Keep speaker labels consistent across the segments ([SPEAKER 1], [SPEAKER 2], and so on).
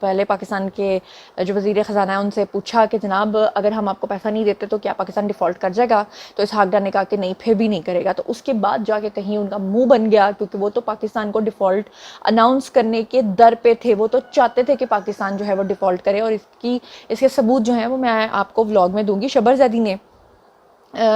[SPEAKER 1] پہلے پاکستان کے جو وزیر خزانہ ہے ان سے پوچھا کہ جناب اگر ہم آپ کو پیسہ نہیں دیتے تو کیا پاکستان ڈیفالٹ کر جائے گا؟ تو اسحاق ڈار نے کہا کہ نہیں پھر بھی نہیں کرے گا. تو اس کے بعد جا کے کہیں ان کا منہ بن گیا, کیونکہ وہ تو پاکستان کو ڈیفالٹ اناؤنس کرنے کے در پہ تھے, وہ تو چاہتے تھے کہ پاکستان جو ہے وہ ڈیفالٹ کرے. اور اس کے ثبوت جو ہیں وہ میں آپ کو ولاگ میں دوں گی. شبر زیدی نے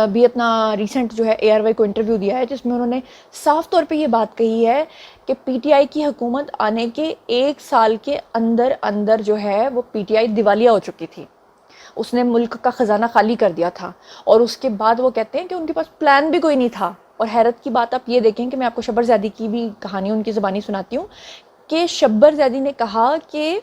[SPEAKER 1] بھی اپنا ریسنٹ جو ہے اے آر وائی کو انٹرویو دیا ہے, جس میں انہوں نے صاف طور پہ یہ بات کہی ہے کہ پی ٹی آئی کی حکومت آنے کے 1 سال کے اندر اندر جو ہے وہ پی ٹی آئی دیوالیہ ہو چکی تھی, اس نے ملک کا خزانہ خالی کر دیا تھا. اور اس کے بعد وہ کہتے ہیں کہ ان کے پاس پلان بھی کوئی نہیں تھا. اور حیرت کی بات آپ یہ دیکھیں کہ میں آپ کو شبر زیدی کی بھی کہانی ان کی زبانی سناتی ہوں, کہ شبر زیدی نے کہا کہ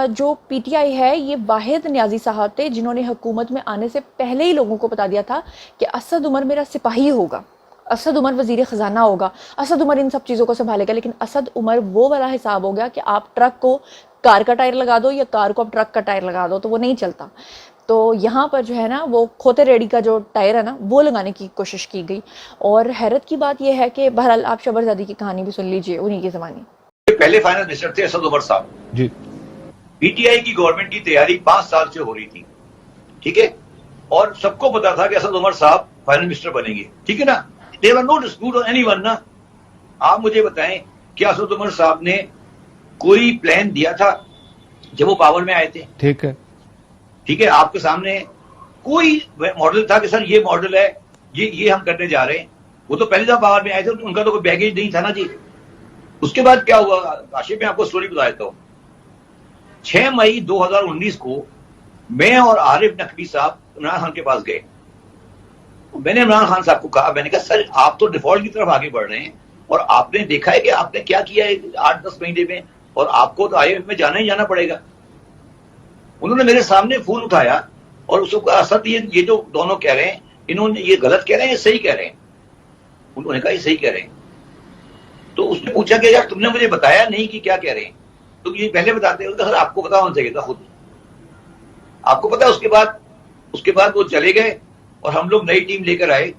[SPEAKER 1] جو پی ٹی آئی ہے یہ واحد نیازی صاحب تھے جنہوں نے حکومت میں آنے سے پہلے ہی لوگوں کو بتا دیا تھا کہ اسد عمر میرا سپاہی ہوگا, اسد عمر وزیر خزانہ ہوگا, اسد عمر ان سب چیزوں کو سنبھالے گا. لیکن اسد عمر وہ والا حساب ہو گیا کہ آپ ٹرک کو کار کا ٹائر لگا دو یا کار کو آپ ٹرک کا ٹائر لگا دو تو وہ نہیں چلتا. تو یہاں پر جو ہے نا وہ کھوتے ریڑی کا جو ٹائر ہے نا وہ لگانے کی کوشش کی گئی. اور حیرت کی بات یہ ہے کہ بہرحال آپ شبر زادی کی کہانی بھی سن لیجئے, انہی کی زبانی.
[SPEAKER 2] پہلے فائنانس منسٹر تھے اسد عمر صاحب جی. پی ٹی آئی کی گورنمنٹ کی تیاری 5 سال سے ہو رہی تھی, ٹھیک ہے, اور سب کو پتا تھا کہ اسد عمر صاحب فائنانس منسٹر بنیں گے, ٹھیک ہے نا. There were no dispute on anyone نا. آپ مجھے بتائیں کیا اسد عمر صاحب نے کوئی پلان دیا تھا جب وہ پاور میں آئے تھے؟ ٹھیک ہے, ٹھیک ہے, آپ کے سامنے کوئی ماڈل تھا کہ سر یہ ماڈل ہے, یہ ہم کرنے جا رہے ہیں؟ وہ تو پہلی دفعہ پاور میں آئے تھے, ان کا تو کوئی بیگیج نہیں تھا نا جی. اس کے بعد کیا ہوا کاشف, میں آپ کو سٹوری بتا دیتا ہوں. 6 مئی 2019 کو میں اور عارف نقوی صاحب عمران خان کے پاس گئے. میں نے عمران خان صاحب کو کہا, میں نے کہا سر آپ تو ڈیفالٹ کی طرف آگے بڑھ رہے ہیں اور آپ نے دیکھا ہے کہ آپ نے کیا کیا ہے 8-10 مہینے میں, اور آپ کو تو آئی ایم ایف میں جانا ہی جانا پڑے گا. انہوں نے میرے سامنے فون اٹھایا اور اس کو کہا سر یہ جو دونوں کہہ رہے ہیں انہوں نے یہ غلط کہہ رہے ہیں یا صحیح کہہ رہے ہیں؟ انہوں نے کہا یہ صحیح کہہ رہے ہیں. تو اس نے پوچھا کہ یار تم نے مجھے بتایا نہیں کہ کیا کہہ رہے ہیں, تو یہ پہلے بتاتے ہیں. سر آپ کو پتا ہونا چاہیے تھا, خود آپ کو پتا. اس کے بعد وہ چلے گئے اور ہم لوگ نئی ٹیم لے کر آئے.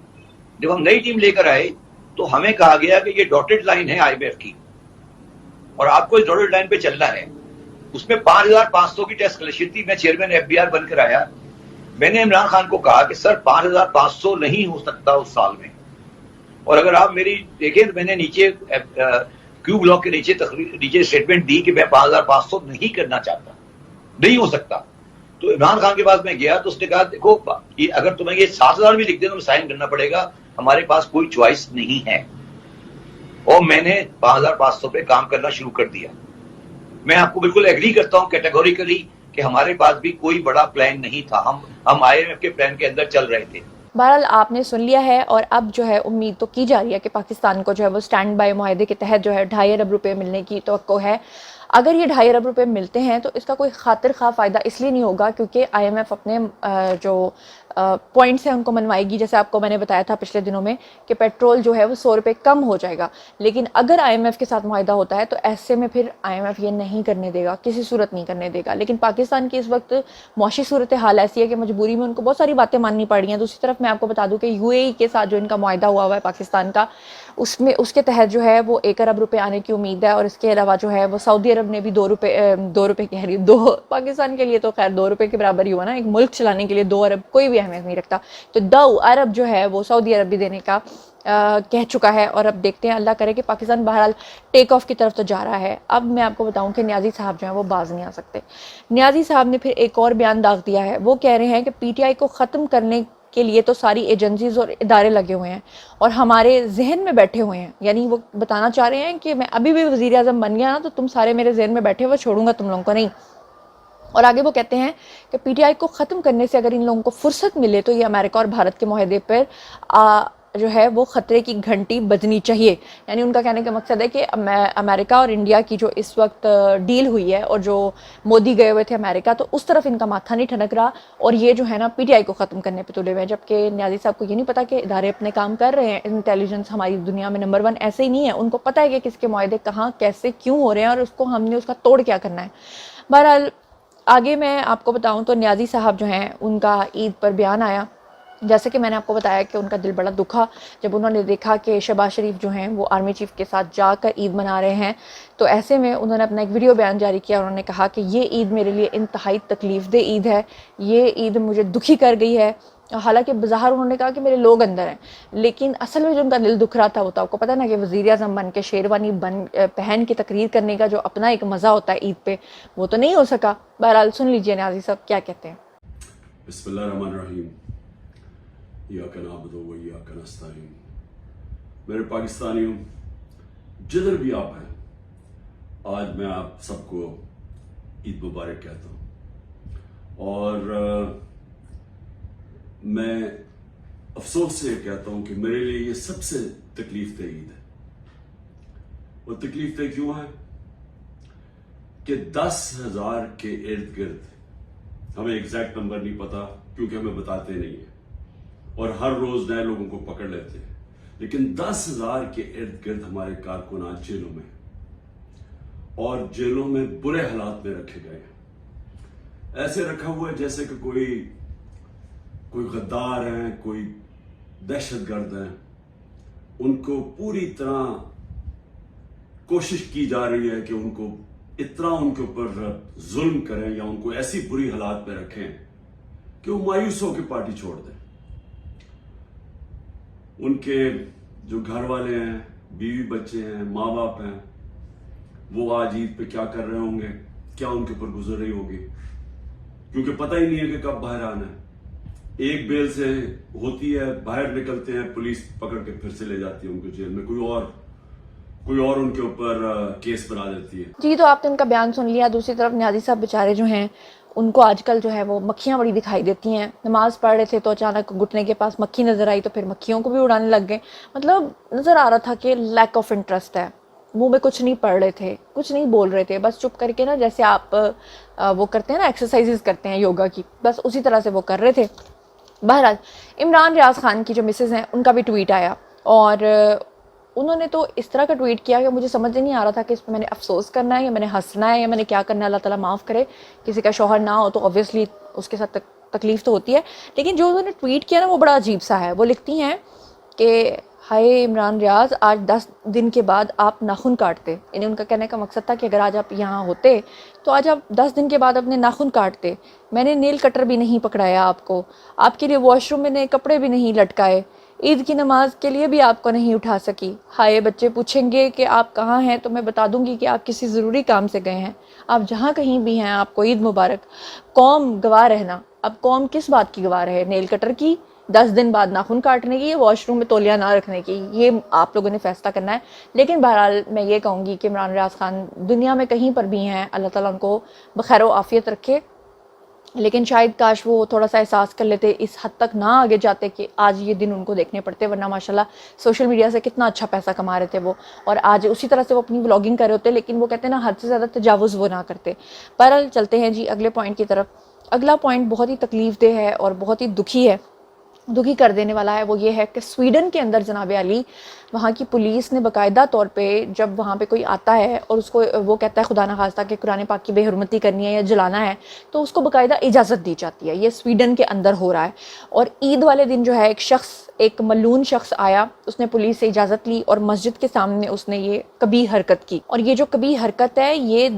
[SPEAKER 2] جب ہم نئی ٹیم لے کر آئے تو ہمیں کہا گیا کہ یہ ڈاٹڈ لائن ہے آئی ایم ایف کی اور آپ کو اس ڈاٹڈ لائن پہ چلنا ہے. اس میں 5500 کی ٹیکس کلیکشن تھی. میں چیئرمین ایف بی آر بن کر آیا. میں نے عمران خان کو کہا کہ سر 5500 نہیں ہو سکتا اس سال میں, اور اگر آپ میری دیکھیں تو میں نے نیچے کیو بلاک کے نیچے اسٹیٹمنٹ دی کہ میں 5500 نہیں کرنا چاہتا, نہیں ہو سکتا. تو عمران خان کے پاس میں گیا تو اس نے کہا دیکھو اگر تمہیں یہ 7000 بھی لکھ دیں تو سائن کرنا پڑے گا, ہمارے پاس کوئی چوائس نہیں ہے. اور میں نے 5500 پہ کام کرنا شروع کر دیا. میں آپ کو بالکل ایگری کرتا ہوں کیٹیگوریکلی کہ ہمارے پاس بھی کوئی بڑا پلان نہیں تھا, ہم آئی ایم ایف کے پلان کے اندر چل رہے تھے.
[SPEAKER 1] بہرحال آپ نے سن لیا ہے, اور اب جو ہے امید تو کی جا رہی ہے کہ پاکستان کو جو ہے وہ سٹینڈ بائی معاہدے کے تحت جو ہے 2.5 ارب روپے ملنے کی توقع ہے. اگر یہ 2.5 ارب روپے ملتے ہیں تو اس کا کوئی خاطر خواہ فائدہ اس لیے نہیں ہوگا کیونکہ آئی ایم ایف اپنے جو پوائنٹس ہیں ان کو منوائے گی. جیسے آپ کو میں نے بتایا تھا پچھلے دنوں میں کہ پیٹرول جو ہے وہ 100 روپے کم ہو جائے گا. لیکن اگر آئی ایم ایف کے ساتھ معاہدہ ہوتا ہے تو ایسے میں پھر آئی ایم ایف یہ نہیں کرنے دے گا, کسی صورت نہیں کرنے دے گا. لیکن پاکستان کی اس وقت معاشی صورتحال ایسی ہے کہ مجبوری میں ان کو بہت ساری باتیں ماننی پڑ رہی ہیں. دوسری طرف میں آپ کو بتا دوں کہ یو اے ای کے ساتھ جو ان کا معاہدہ ہوا ہے پاکستان کا, اس کے تحت جو ہے وہ 1 ارب روپے آنے کی امید ہے. اور اس کے علاوہ جو ہے وہ سعودی عرب نے بھی 2 روپے کہہ رہی, پاکستان کے لیے تو خیر 2 روپے کے برابر ہی ہوا نا, ایک ملک چلانے کے لیے 2 ارب کوئی بھی اہمیت نہیں رکھتا. تو 2 ارب جو ہے وہ سعودی عرب بھی دینے کا کہہ چکا ہے. اور اب دیکھتے ہیں, اللہ کرے کہ پاکستان بہرحال ٹیک آف کی طرف تو جا رہا ہے. اب میں آپ کو بتاؤں کہ نیازی صاحب جو ہیں وہ باز نہیں آ سکتے. نیازی صاحب نے پھر ایک اور بیان داغ دیا ہے. وہ کہہ رہے ہیں کہ پی ٹی آئی کو ختم کرنے کے لیے تو ساری ایجنسیز اور ادارے لگے ہوئے ہیں اور ہمارے ذہن میں بیٹھے ہوئے ہیں. یعنی وہ بتانا چاہ رہے ہیں کہ میں ابھی بھی وزیر اعظم بن گیا نا تو تم سارے میرے ذہن میں بیٹھے ہوئے, چھوڑوں گا تم لوگوں کو نہیں. اور آگے وہ کہتے ہیں کہ پی ٹی آئی کو ختم کرنے سے اگر ان لوگوں کو فرصت ملے تو یہ امریکہ اور بھارت کے معاہدے پر جو ہے وہ خطرے کی گھنٹی بجنی چاہیے. یعنی ان کا کہنے کا مقصد ہے کہ امریکہ اور انڈیا کی جو اس وقت ڈیل ہوئی ہے اور جو مودی گئے ہوئے تھے امریکہ, تو اس طرف ان کا ماتھا نہیں ٹھنک رہا اور یہ جو ہے نا پی ٹی آئی کو ختم کرنے پہ تلے ہوئے ہیں. جبکہ نیازی صاحب کو یہ نہیں پتا کہ ادارے اپنے کام کر رہے ہیں. انٹیلیجنس ہماری دنیا میں نمبر 1 ایسے ہی نہیں ہے. ان کو پتا ہے کہ کس کے معاہدے کہاں کیسے کیوں ہو رہے ہیں اور اس کو ہم نے اس کا توڑ کیا کرنا ہے. بہرحال آگے میں آپ کو بتاؤں تو نیازی صاحب جو ہیں ان کا عید پر بیان آیا جیسے کہ میں نے آپ کو بتایا کہ ان کا دل بڑا دکھا جب انہوں نے دیکھا کہ شہباز شریف جو ہیں وہ آرمی چیف کے ساتھ جا کر عید منا رہے ہیں. تو ایسے میں انہوں نے اپنا ایک ویڈیو بیان جاری کیا. انہوں نے کہا کہ یہ عید میرے لیے انتہائی تکلیف دہ عید ہے, یہ عید مجھے دکھی کر گئی ہے. حالانکہ بظاہر انہوں نے کہا کہ میرے لوگ اندر ہیں, لیکن اصل میں جو ان کا دل دکھ رہا تھا وہ تو آپ کو پتہ نا کہ وزیر اعظم بن کے شیروانی پہن کے تقریر کرنے کا جو اپنا ایک مزہ ہوتا ہے عید پہ, وہ تو نہیں ہو سکا. بہرحال سن لیجئے نیازی صاحب کیا کہتے ہیں.
[SPEAKER 3] بسم اللہ الرحمن الرحیم. ایاک نعبد و ایاک نستعین. میرے پاکستانیوں, جدھر بھی آپ ہیں, آج میں آپ سب کو عید مبارک کہتا ہوں. اور میں افسوس سے کہتا ہوں کہ میرے لیے یہ سب سے تکلیف دہ عید ہے. وہ تکلیف دہ کیوں ہے کہ 10,000 کے ارد گرد, ہمیں ایگزیکٹ نمبر نہیں پتا کیونکہ ہمیں بتاتے نہیں ہیں اور ہر روز نئے لوگوں کو پکڑ لیتے ہیں, لیکن 10,000 کے ارد گرد ہمارے کارکنان جیلوں میں اور جیلوں میں برے حالات میں رکھے گئے ہیں. ایسے رکھا ہوا ہے جیسے کہ کوئی غدار ہیں, کوئی دہشت گرد ہیں. ان کو پوری طرح کوشش کی جا رہی ہے کہ ان کو اتنا ان کے اوپر ظلم کریں یا ان کو ایسی بری حالات میں رکھیں کہ وہ مایوس ہو کے پارٹی چھوڑ دیں. ان کے جو گھر والے ہیں, بیوی بچے ہیں, ماں باپ ہیں, وہ آج عید پہ کیا کر رہے ہوں گے, کیا ان کے اوپر گزر رہی ہوگی, کیونکہ پتہ ہی نہیں ہے کہ کب باہر آنا ہے. ایک بیل سے ہوتی ہے, باہر نکلتے ہیں, پولیس پکڑ کے پھر سے لے جاتی ہے ان کو جیل میں, کوئی اور ان کے اوپر کیس بنا دیتی ہے.
[SPEAKER 1] جی, تو آپ نے ان کا بیان سن لیا. دوسری طرف نیازی صاحب بیچارے جو ہیں ان کو آج کل جو ہے وہ مکھیاں بڑی دکھائی دیتی ہیں. نماز پڑھ رہے تھے تو اچانک گھٹنے کے پاس مکھی نظر آئی تو پھر مکھیوں کو بھی اڑانے لگ گئے. مطلب نظر آ رہا تھا کہ لیک آف انٹرسٹ ہے. منہ میں کچھ نہیں پڑھ رہے تھے, کچھ نہیں بول رہے تھے, بس چپ کر کے نا جیسے آپ وہ کرتے ہیں نا ایکسرسائزز کرتے ہیں یوگا کی, بس اسی طرح سے وہ کر رہے تھے. بہرحال عمران ریاض خان کی جو مسز ہیں ان کا بھی ٹویٹ آیا اور انہوں نے تو اس طرح کا ٹویٹ کیا کہ مجھے سمجھ نہیں آ رہا تھا کہ اس پہ میں نے افسوس کرنا ہے یا میں نے ہنسنا ہے یا میں نے کیا کرنا ہے. اللہ تعالیٰ معاف کرے, کسی کا شوہر نہ ہو تو اوبویسلی اس کے ساتھ تکلیف تو ہوتی ہے, لیکن جو انہوں نے ٹویٹ کیا نا وہ بڑا عجیب سا ہے. وہ لکھتی ہیں کہ ہائے عمران ریاض, آج 10 دن کے بعد آپ ناخن کاٹتے. یعنی ان کا کہنے کا مقصد تھا کہ اگر آج آپ یہاں ہوتے تو آج آپ 10 دن کے بعد اپنے ناخن کاٹتے. میں نے نیل کٹر بھی نہیں پکڑایا آپ کے لیے واش روم میں نے کپڑے بھی نہیں لٹکائے, عید کی نماز کے لیے بھی آپ کو نہیں اٹھا سکی. ہائے بچے پوچھیں گے کہ آپ کہاں ہیں تو میں بتا دوں گی کہ آپ کسی ضروری کام سے گئے ہیں. آپ جہاں کہیں بھی ہیں آپ کو عید مبارک. قوم گواہ رہنا. اب قوم کس بات کی گواہ رہے, نیل کٹر کی, 10 دن بعد ناخن کاٹنے کی, واش روم میں تولیہ نہ رکھنے کی؟ یہ آپ لوگوں نے فیصلہ کرنا ہے. لیکن بہرحال میں یہ کہوں گی کہ عمران ریاض خان دنیا میں کہیں پر بھی ہیں, اللہ تعالیٰ ان کو بخیر و عافیت رکھے. لیکن شاید کاش وہ تھوڑا سا احساس کر لیتے, اس حد تک نہ آگے جاتے کہ آج یہ دن ان کو دیکھنے پڑتے, ورنہ ماشاءاللہ سوشل میڈیا سے کتنا اچھا پیسہ کما رہے تھے وہ, اور آج اسی طرح سے وہ اپنی ولاگنگ کر رہے ہوتے. لیکن وہ کہتے ہیں نا حد سے زیادہ تجاوز وہ نہ کرتے. بہرحال چلتے ہیں جی اگلے پوائنٹ کی طرف. اگلا پوائنٹ بہت ہی تکلیف دہ ہے اور بہت ہی دکھی کر دینے والا ہے. وہ یہ ہے کہ سویڈن کے اندر جناب علی, وہاں کی پولیس نے باقاعدہ طور پہ جب وہاں پہ کوئی آتا ہے اور اس کو وہ کہتا ہے خدا نخواستہ کہ قرآن پاک کی بے حرمتی کرنی ہے یا جلانا ہے, تو اس کو باقاعدہ اجازت دی جاتی ہے. یہ سویڈن کے اندر ہو رہا ہے. اور عید والے دن جو ہے ایک ملعون شخص آیا, اس نے پولیس سے اجازت لی اور مسجد کے سامنے اس نے یہ قبیح حرکت کی. اور یہ جو قبیح حرکت ہے یہ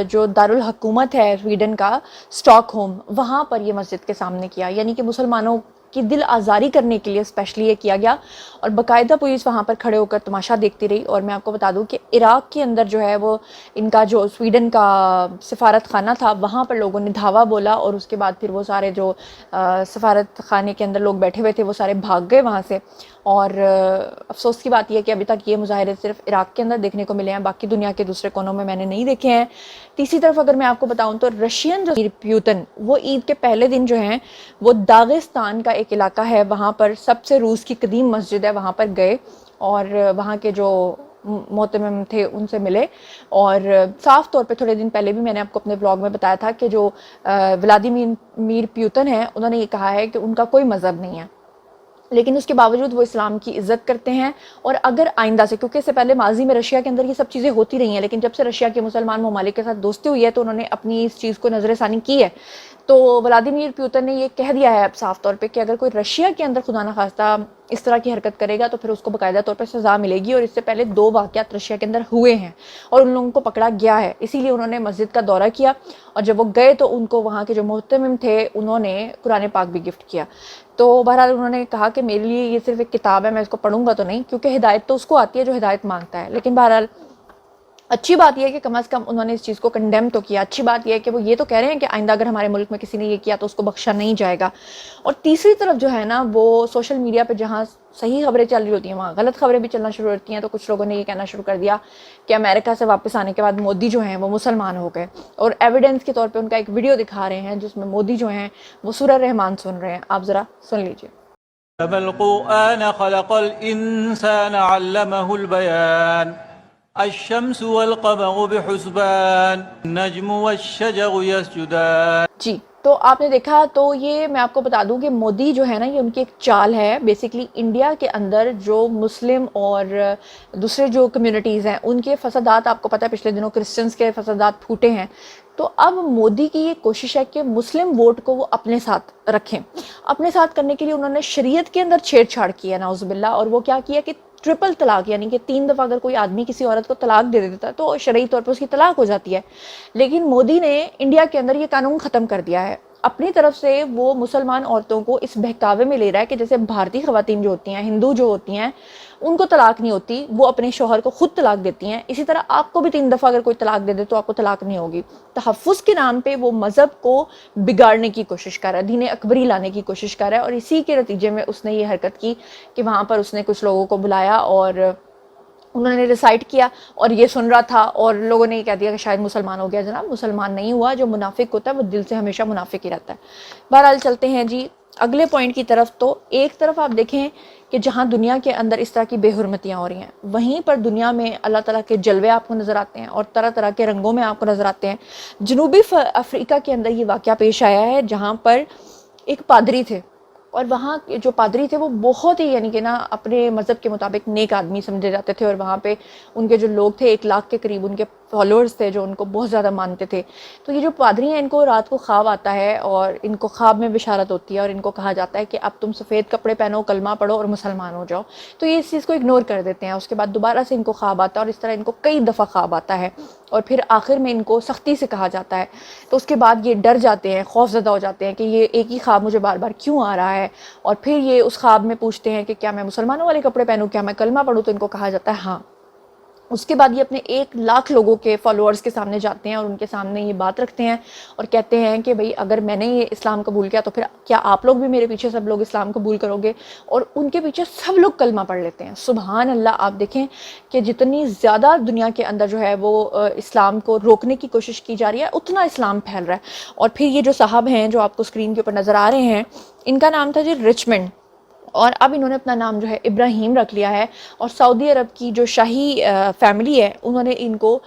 [SPEAKER 1] جو دارالحکومت ہے سویڈن کا, اسٹاک ہوم, وہاں پر یہ مسجد کے سامنے کیا. یعنی کہ مسلمانوں کی دل آزاری کرنے کے لیے اسپیشلی یہ کیا گیا, اور باقاعدہ پولیس وہاں پر کھڑے ہو کر تماشا دیکھتی رہی. اور میں آپ کو بتا دوں کہ عراق کے اندر جو ہے وہ ان کا جو سویڈن کا سفارت خانہ تھا, وہاں پر لوگوں نے دھاوا بولا, اور اس کے بعد پھر وہ سارے جو سفارت خانے کے اندر لوگ بیٹھے ہوئے تھے وہ سارے بھاگ گئے وہاں سے. اور افسوس کی بات یہ ہے کہ ابھی تک یہ مظاہرے صرف عراق کے اندر دیکھنے کو ملے ہیں, باقی دنیا کے دوسرے کونوں میں نے نہیں دیکھے ہیں. تیسری طرف اگر میں آپ کو بتاؤں تو رشین جو پیوتن, وہ عید کے پہلے دن جو ہیں وہ داغستان کا ایک علاقہ ہے, وہاں پر سب سے روس کی قدیم مسجد ہے, وہاں پر گئے اور وہاں کے جو محتمم تھے ان سے ملے. اور صاف طور پہ تھوڑے دن پہلے بھی میں نے آپ کو اپنے بلاگ میں بتایا تھا کہ جو ولادیمیر پیوتن ہیں, انہوں نے یہ کہا ہے کہ ان کا کوئی مذہب نہیں ہے, لیکن اس کے باوجود وہ اسلام کی عزت کرتے ہیں. اور اگر آئندہ سے, کیونکہ اس سے پہلے ماضی میں رشیا کے اندر یہ سب چیزیں ہوتی رہی ہیں, لیکن جب سے رشیا کے مسلمان ممالک کے ساتھ دوستی ہوئی ہے تو انہوں نے اپنی اس چیز کو نظر ثانی کی ہے. تو ولادیمیر پیوتن نے یہ کہہ دیا ہے اب صاف طور پہ کہ اگر کوئی رشیا کے اندر خدا نخواستہ اس طرح کی حرکت کرے گا تو پھر اس کو باقاعدہ طور پر سزا ملے گی، اور اس سے پہلے 2 واقعات رشیا کے اندر ہوئے ہیں اور ان لوگوں کو پکڑا گیا ہے. اسی لیے انہوں نے مسجد کا دورہ کیا، اور جب وہ گئے تو ان کو وہاں کے جو محتمم تھے انہوں نے قرآن پاک بھی گفٹ کیا. تو بہرحال انہوں نے کہا کہ میرے لیے یہ صرف ایک کتاب ہے، میں اس کو پڑھوں گا تو نہیں، کیونکہ ہدایت تو اس کو آتی ہے جو ہدایت مانگتا ہے. لیکن بہرحال اچھی بات یہ ہے کہ کم از کم انہوں نے اس چیز کو کنڈیم تو کیا. اچھی بات یہ ہے کہ وہ یہ تو کہہ رہے ہیں کہ آئندہ اگر ہمارے ملک میں کسی نے یہ کیا تو اس کو بخشا نہیں جائے گا. اور تیسری طرف جو ہے نا وہ سوشل میڈیا پہ جہاں صحیح خبریں چل رہی ہوتی ہیں وہاں غلط خبریں بھی چلنا شروع ہوتی ہیں. تو کچھ لوگوں نے یہ کہنا شروع کر دیا کہ امریکہ سے واپس آنے کے بعد مودی جو ہیں وہ مسلمان ہو گئے، اور ایویڈنس کے طور پہ ان کا ایک ویڈیو دکھا رہے ہیں جس میں مودی جو ہیں وہ سورہ رحمان سن رہے ہیں. آپ ذرا سن لیجئے.
[SPEAKER 4] القرآن خلق الإنسان علمه البيان الشمس والقمر بحسبان النجم والشجر يسجدان.
[SPEAKER 1] جی تو آپ نے دیکھا. تو یہ میں آپ کو بتا دوں کہ مودی جو ہے نا یہ ان کی ایک چال ہے. بیسیکلی انڈیا کے اندر جو مسلم اور دوسرے جو کمیونٹیز ہیں ان کے فسادات، آپ کو پتہ ہے پچھلے دنوں کرسچنز کے فسادات پھوٹے ہیں، تو اب مودی کی یہ کوشش ہے کہ مسلم ووٹ کو وہ اپنے ساتھ رکھیں. اپنے ساتھ کرنے کے لیے انہوں نے شریعت کے اندر چھیڑ چھاڑ کی ہے نعوذ باللہ. اور وہ کیا کیا کہ ٹرپل طلاق، یعنی کہ 3 دفعہ اگر کوئی آدمی کسی عورت کو طلاق دے دیتا ہے تو شرعی طور پر اس کی طلاق ہو جاتی ہے. لیکن مودی نے انڈیا کے اندر یہ قانون ختم کر دیا ہے. اپنی طرف سے وہ مسلمان عورتوں کو اس بہکاوے میں لے رہا ہے کہ جیسے بھارتی خواتین جو ہوتی ہیں، ہندو جو ہوتی ہیں، ان کو طلاق نہیں ہوتی، وہ اپنے شوہر کو خود طلاق دیتی ہیں. اسی طرح آپ کو بھی 3 دفعہ اگر کوئی طلاق دے دے تو آپ کو طلاق نہیں ہوگی. تحفظ کے نام پہ وہ مذہب کو بگاڑنے کی کوشش کر رہا ہے، دین اکبری لانے کی کوشش کر رہا ہے. اور اسی کے نتیجے میں اس نے یہ حرکت کی کہ وہاں پر اس نے کچھ لوگوں کو بلایا اور انہوں نے ریسائٹ کیا، اور یہ سن رہا تھا، اور لوگوں نے یہ کہہ دیا کہ شاید مسلمان ہو گیا. جناب مسلمان نہیں ہوا. جو منافق ہوتا ہے وہ دل سے ہمیشہ منافق ہی رہتا ہے. بہرحال چلتے ہیں جی اگلے پوائنٹ کی طرف. تو ایک طرف آپ دیکھیں کہ جہاں دنیا کے اندر اس طرح کی بے حرمتیاں ہو رہی ہیں، وہیں پر دنیا میں اللہ تعالیٰ کے جلوے آپ کو نظر آتے ہیں اور طرح طرح کے رنگوں میں آپ کو نظر آتے ہیں. جنوبی افریقہ کے اندر یہ واقعہ پیش آیا ہے جہاں پر ایک پادری تھے، اور وہاں جو پادری تھے وہ بہت ہی یعنی کہ نا اپنے مذہب کے مطابق نیک آدمی سمجھے جاتے تھے. اور وہاں پہ ان کے جو لوگ تھے 1 لاکھ کے قریب ان کے فالوورز تھے جو ان کو بہت زیادہ مانتے تھے. تو یہ جو پادری ہیں ان کو رات کو خواب آتا ہے اور ان کو خواب میں بشارت ہوتی ہے اور ان کو کہا جاتا ہے کہ اب تم سفید کپڑے پہنو، کلمہ پڑھو اور مسلمان ہو جاؤ. تو یہ اس چیز کو اگنور کر دیتے ہیں. اس کے بعد دوبارہ سے ان کو خواب آتا ہے اور اس طرح ان کو کئی دفعہ خواب آتا ہے اور پھر آخر میں ان کو سختی سے کہا جاتا ہے. تو اس کے بعد یہ ڈر جاتے ہیں، خوف زدہ ہو جاتے ہیں کہ یہ ایک ہی خواب مجھے بار بار کیوں آ رہا ہے. اور پھر یہ اس خواب میں پوچھتے ہیں کہ کیا میں مسلمانوں والے کپڑے پہنوں، کیا میں کلمہ پڑھوں. تو ان کو کہا جاتا ہے ہاں. اس کے بعد یہ اپنے 1 لاکھ لوگوں کے فالوورز کے سامنے جاتے ہیں اور ان کے سامنے یہ بات رکھتے ہیں اور کہتے ہیں کہ بھئی اگر میں نے یہ اسلام قبول کیا تو پھر کیا آپ لوگ بھی میرے پیچھے سب لوگ اسلام قبول کرو گے. اور ان کے پیچھے سب لوگ کلمہ پڑھ لیتے ہیں. سبحان اللہ. آپ دیکھیں کہ جتنی زیادہ دنیا کے اندر جو ہے وہ اسلام کو روکنے کی کوشش کی جا رہی ہے اتنا اسلام پھیل رہا ہے. اور پھر یہ جو صاحب ہیں جو آپ کو اسکرین کے اوپر نظر آ رہے ہیں، ان کا نام تھا جی رچمنڈ، اور اب انہوں نے اپنا نام جو ہے ابراہیم رکھ لیا ہے. اور سعودی عرب کی جو شاہی فیملی ہے انہوں نے ان کو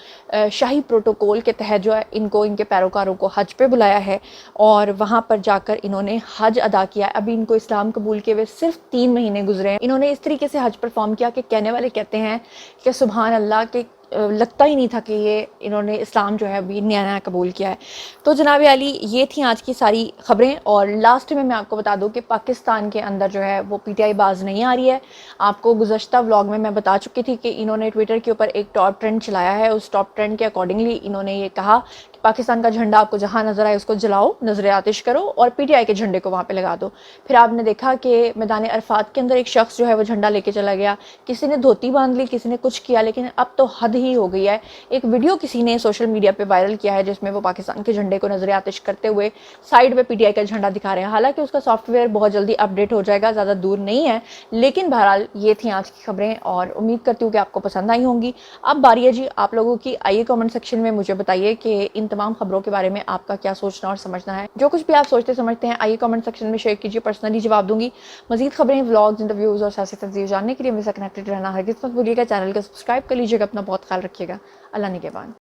[SPEAKER 1] شاہی پروٹوکول کے تحت جو ہے ان کے پیروکاروں کو حج پہ بلایا ہے اور وہاں پر جا کر انہوں نے حج ادا کیا. ابھی ان کو اسلام قبول کے ہوئے صرف 3 مہینے گزرے ہیں. انہوں نے اس طریقے سے حج پرفارم کیا کہ کہنے والے کہتے ہیں کہ سبحان اللہ کہ لگتا ہی نہیں تھا کہ یہ انہوں نے اسلام جو ہے ابھی نیا نیا قبول کیا ہے. تو جناب علی یہ تھیں آج کی ساری خبریں. اور لاسٹ میں آپ کو بتا دوں کہ پاکستان کے اندر جو ہے وہ پی ٹی آئی باز نہیں آ رہی ہے. آپ کو گزشتہ ولاگ میں بتا چکی تھی کہ انہوں نے ٹویٹر کے اوپر ایک ٹاپ ٹرینڈ چلایا ہے. اس ٹاپ ٹرینڈ کے اکارڈنگلی انہوں نے یہ کہا کہ پاکستان کا جھنڈا آپ کو جہاں نظر آئے اس کو جلاؤ، نظر آتش کرو اور پی ٹی آئی کے جھنڈے کو وہاں پہ لگا دو. پھر آپ نے دیکھا کہ میدان عرفات کے اندر ایک شخص جو ہے وہ جھنڈا لے کے چلا گیا، کسی نے دھوتی باندھ لی، کسی نے کچھ کیا. لیکن اب تو حد ہی ہو گئی ہے. ایک ویڈیو کسی نے سوشل میڈیا پہ وائرل کیا ہے جس میں وہ پاکستان کے جھنڈے کو نظر آتش کرتے ہوئے سائیڈ پہ پی ٹی آئی کا جھنڈا دکھا رہے ہیں. حالانکہ اس کا سافٹ ویئر بہت جلدی اپڈیٹ ہو جائے گا، زیادہ دور نہیں ہے. لیکن بہرحال یہ تھیں آج کی خبریں اور امید کرتی ہوں کہ آپ کو پسند آئی ہوں گی. اب باری ہے جی آپ لوگوں کی. آئیے کامنٹ سیکشن میں مجھے بتائیے کہ ان تمام خبروں کے بارے میں آپ کا کیا سوچنا اور سمجھنا ہے. جو کچھ بھی آپ سوچتے سمجھتے ہیں آئیے کامنٹ سیکشن میں شیئر کیجیے، پرسنلی جواب دوں گی. مزید خبریں، ولاگز، انٹرویوز اور سیاسی تجزیے جاننے کے لیے میرے ساتھ کنیکٹڈ رہنا ہرگز مت بھولیے گا. چینل کو سبسکرائب کر لیجیے گا. اپنا بہت خیال رکھیے گا. اللہ نگہبان.